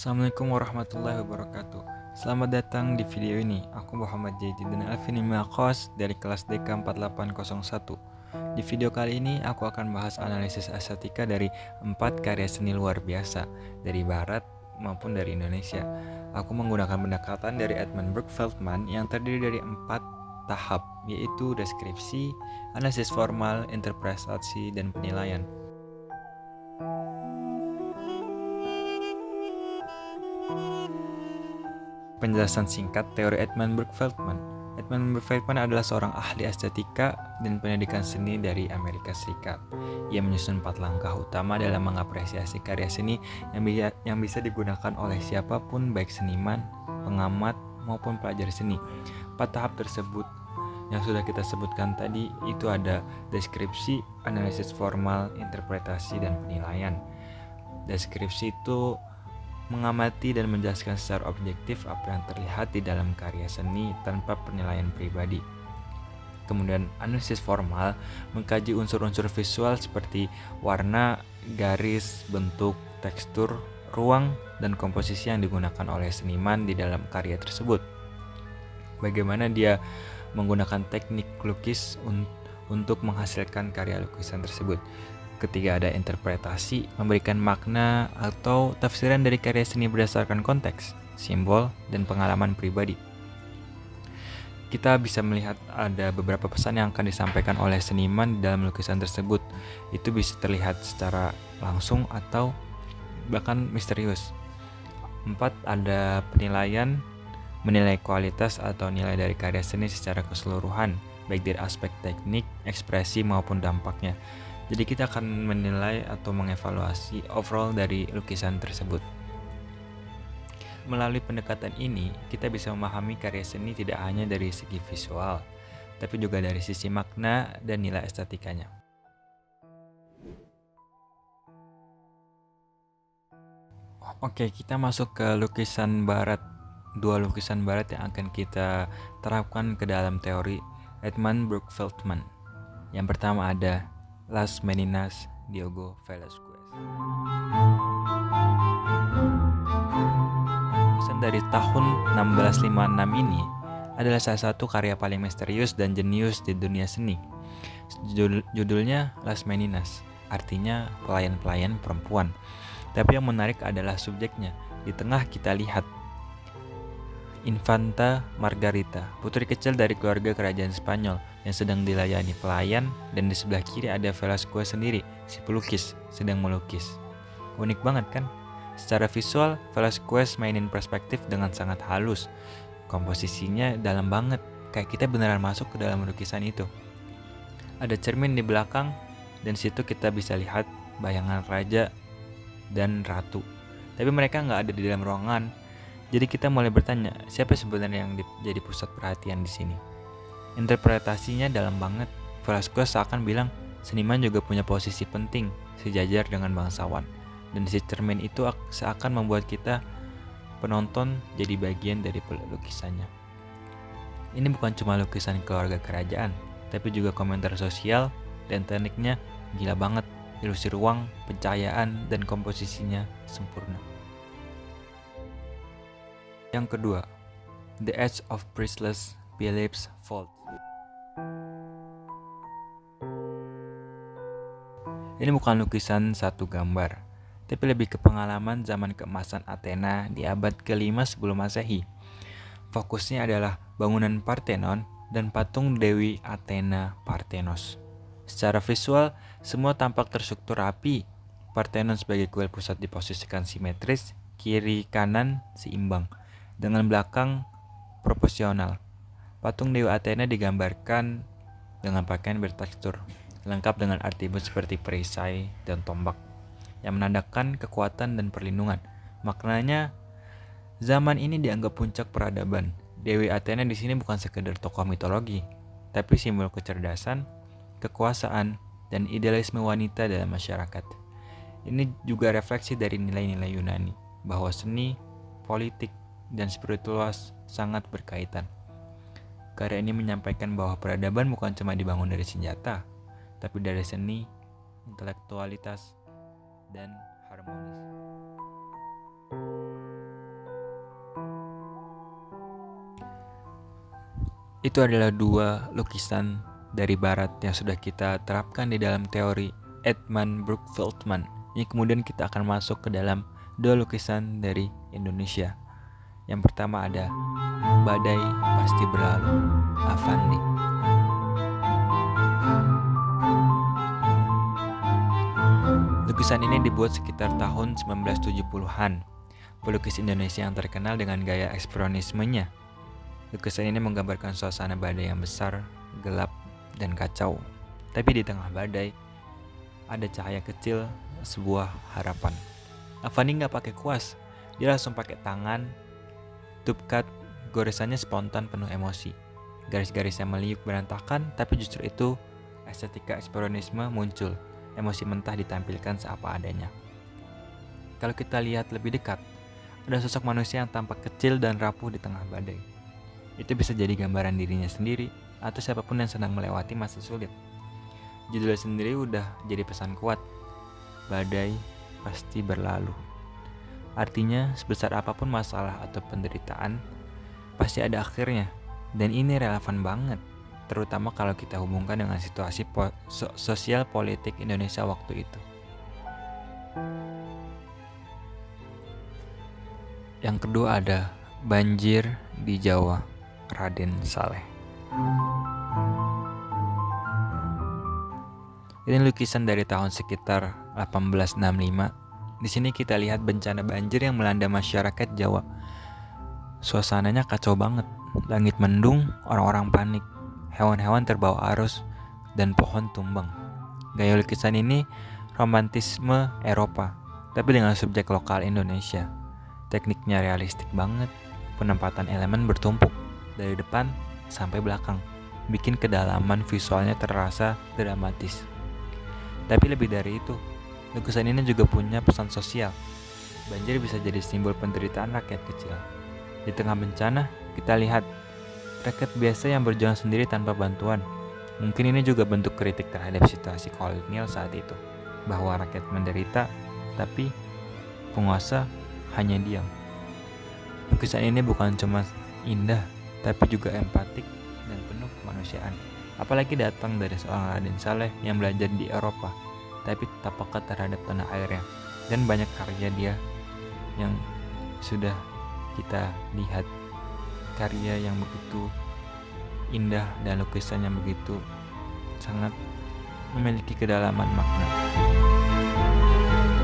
Assalamualaikum warahmatullahi wabarakatuh. Selamat datang di video ini. Aku Muhammad Jaidudin Alvin Makos dari kelas DK 4801. Di video kali ini aku akan bahas analisis estetika dari 4 karya seni luar biasa dari barat maupun dari Indonesia. Aku menggunakan pendekatan dari Edmund Burke Feldman yang terdiri dari 4 tahap, yaitu deskripsi, analisis formal, interpretasi, dan penilaian. Penjelasan singkat teori Edmund Burke Feldman. Edmund Burke Feldman adalah seorang ahli estetika dan pendidikan seni dari Amerika Serikat. Ia menyusun 4 langkah utama dalam mengapresiasi karya seni yang bisa digunakan oleh siapapun, baik seniman, pengamat, maupun pelajar seni. 4 tahap tersebut yang sudah kita sebutkan tadi itu ada deskripsi, analisis formal, interpretasi, dan penilaian. Deskripsi itu mengamati dan menjelaskan secara objektif apa yang terlihat di dalam karya seni tanpa penilaian pribadi. Kemudian analisis formal mengkaji unsur-unsur visual seperti warna, garis, bentuk, tekstur, ruang, dan komposisi yang digunakan oleh seniman di dalam karya tersebut. Bagaimana dia menggunakan teknik lukis untuk menghasilkan karya lukisan tersebut. Ketiga, ada interpretasi, memberikan makna atau tafsiran dari karya seni berdasarkan konteks, simbol, dan pengalaman pribadi. Kita bisa melihat ada beberapa pesan yang akan disampaikan oleh seniman di dalam lukisan tersebut. Itu bisa terlihat secara langsung atau bahkan misterius. 4, ada penilaian, menilai kualitas atau nilai dari karya seni secara keseluruhan, baik dari aspek teknik, ekspresi, maupun dampaknya. Jadi kita akan menilai atau mengevaluasi overall dari lukisan tersebut. Melalui pendekatan ini, kita bisa memahami karya seni tidak hanya dari segi visual, tapi juga dari sisi makna dan nilai estetikanya. Oke, kita masuk ke lukisan barat. 2 lukisan barat yang akan kita terapkan ke dalam teori Edmund Burke Feldman. Yang pertama ada Las Meninas, Diogo Velázquez. Lukisan dari tahun 1656 ini adalah salah satu karya paling misterius dan jenius di dunia seni. Judulnya Las Meninas, artinya pelayan-pelayan perempuan. Tapi yang menarik adalah subjeknya. Di tengah kita lihat Infanta Margarita, putri kecil dari keluarga kerajaan Spanyol yang sedang dilayani pelayan, dan di sebelah kiri ada Velázquez sendiri, si pelukis, sedang melukis. Unik banget kan? Secara visual, Velázquez mainin perspektif dengan sangat halus. Komposisinya dalam banget, kayak kita beneran masuk ke dalam lukisan itu. Ada cermin di belakang, dan situ kita bisa lihat bayangan raja dan ratu. Tapi mereka nggak ada di dalam ruangan. Jadi kita mulai bertanya, siapa sebenarnya yang jadi pusat perhatian di sini? Interpretasinya dalam banget. Velázquez seakan bilang seniman juga punya posisi penting, sejajar dengan bangsawan. Dan si cermin itu seakan membuat kita penonton jadi bagian dari lukisannya. Ini bukan cuma lukisan keluarga kerajaan, tapi juga komentar sosial dan tekniknya gila banget. Ilusi ruang, pencahayaan, dan komposisinya sempurna. Yang kedua, The Edge of Priceless Philip's Fault. Ini bukan lukisan satu gambar, tapi lebih ke pengalaman zaman keemasan Athena di abad ke-5 sebelum Masehi. Fokusnya adalah bangunan Parthenon dan patung Dewi Athena Parthenos. Secara visual, semua tampak terstruktur rapi. Parthenon sebagai kuil pusat diposisikan simetris, kiri kanan seimbang, dengan belakang proporsional. Patung Dewi Athena digambarkan dengan pakaian bertekstur, lengkap dengan atribut seperti perisai dan tombak, yang menandakan kekuatan dan perlindungan. Maknanya, zaman ini dianggap puncak peradaban. Dewi Athena di sini bukan sekedar tokoh mitologi, tapi simbol kecerdasan, kekuasaan, dan idealisme wanita dalam masyarakat. Ini juga refleksi dari nilai-nilai Yunani, bahwa seni, politik, dan spiritualitas sangat berkaitan. Karya ini menyampaikan bahwa peradaban bukan cuma dibangun dari senjata, tapi dari seni, intelektualitas, dan harmonis. Itu adalah dua lukisan dari barat yang sudah kita terapkan di dalam teori Edmund Burke Feldman. Ini kemudian kita akan masuk ke dalam dua lukisan dari Indonesia. Yang pertama ada Badai Pasti Berlalu, Avandi. Lukisan ini dibuat sekitar tahun 1970-an. Pelukis Indonesia yang terkenal dengan gaya ekspresionismenya. Lukisan ini menggambarkan suasana badai yang besar, gelap, dan kacau. Tapi di tengah badai, ada cahaya kecil, sebuah harapan. Avandi nggak pakai kuas, dia langsung pakai tangan, tube cut, goresannya spontan penuh emosi. Garis-garis yang meliuk berantakan, tapi justru itu estetika ekspresionisme muncul. Emosi mentah ditampilkan seapa adanya. Kalau kita lihat lebih dekat, ada sosok manusia yang tampak kecil dan rapuh di tengah badai. Itu bisa jadi gambaran dirinya sendiri atau siapapun yang sedang melewati masa sulit. Judulnya sendiri udah jadi pesan kuat. Badai pasti berlalu. Artinya sebesar apapun masalah atau penderitaan, pasti ada akhirnya. Dan ini relevan banget, terutama kalau kita hubungkan dengan situasi sosial politik Indonesia waktu itu. Yang kedua ada Banjir di Jawa, Raden Saleh. Ini lukisan dari tahun sekitar 1865. Di sini kita lihat bencana banjir yang melanda masyarakat Jawa. Suasananya kacau banget. Langit mendung, orang-orang panik, hewan-hewan terbawa arus, dan pohon tumbang. Gaya lukisan ini romantisme Eropa, tapi dengan subjek lokal Indonesia. Tekniknya realistik banget, penempatan elemen bertumpuk dari depan sampai belakang, bikin kedalaman visualnya terasa dramatis. Tapi lebih dari itu, lukisan ini juga punya pesan sosial. Banjir bisa jadi simbol penderitaan rakyat kecil. Di tengah bencana, kita lihat rakyat biasa yang berjuang sendiri tanpa bantuan. Mungkin ini juga bentuk kritik terhadap situasi kolonial saat itu, bahwa rakyat menderita, tapi penguasa hanya diam. Lukisan ini bukan cuma indah, tapi juga empatik dan penuh kemanusiaan. Apalagi datang dari seorang Raden Saleh yang belajar di Eropa, tapi tetap peka terhadap tanah airnya. Dan banyak karya dia yang sudah kita lihat, karya yang begitu indah dan lukisan yang begitu sangat memiliki kedalaman makna.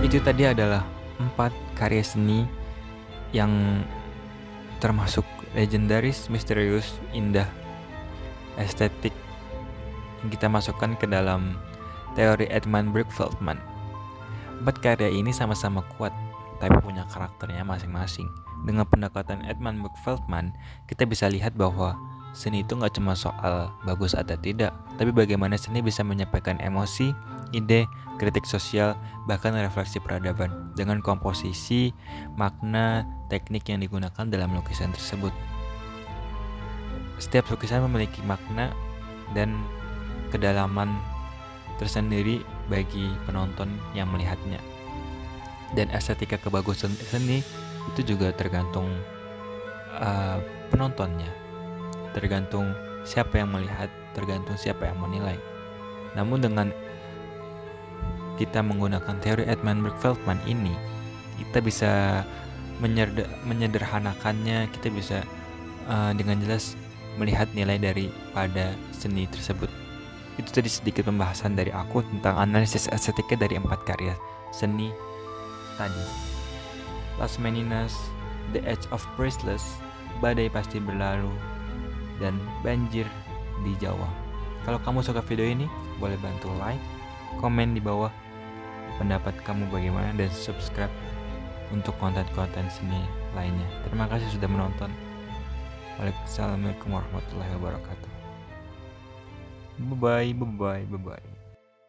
Itu tadi adalah 4 karya seni yang termasuk legendaris, misterius, indah, estetik yang kita masukkan ke dalam teori Edmund Burke Feldman. 4 karya ini sama-sama kuat, tapi punya karakternya masing-masing. Dengan pendekatan Edmund Burke Feldman, kita bisa lihat bahwa seni itu gak cuma soal bagus atau tidak, tapi bagaimana seni bisa menyampaikan emosi, ide, kritik sosial, bahkan refleksi peradaban dengan komposisi, makna, teknik yang digunakan dalam lukisan tersebut. Setiap lukisan memiliki makna dan kedalaman tersendiri bagi penonton yang melihatnya. Dan estetika kebagusan seni itu juga tergantung penontonnya, tergantung siapa yang melihat, tergantung siapa yang menilai. Namun dengan kita menggunakan teori Edmund Burke Feldman ini, kita bisa menyederhanakannya, kita bisa dengan jelas melihat nilai daripada seni tersebut. Itu tadi sedikit pembahasan dari aku tentang analisis estetika dari 4 karya seni tadi. Las Meninas, The Age of Priceless, Badai Pasti Berlalu, dan Banjir di Jawa. Kalau kamu suka video ini, boleh bantu like, komen di bawah pendapat kamu bagaimana, dan subscribe untuk konten-konten seni lainnya. Terima kasih sudah menonton. Waalaikumsalam warahmatullahi wabarakatuh. Bye bye.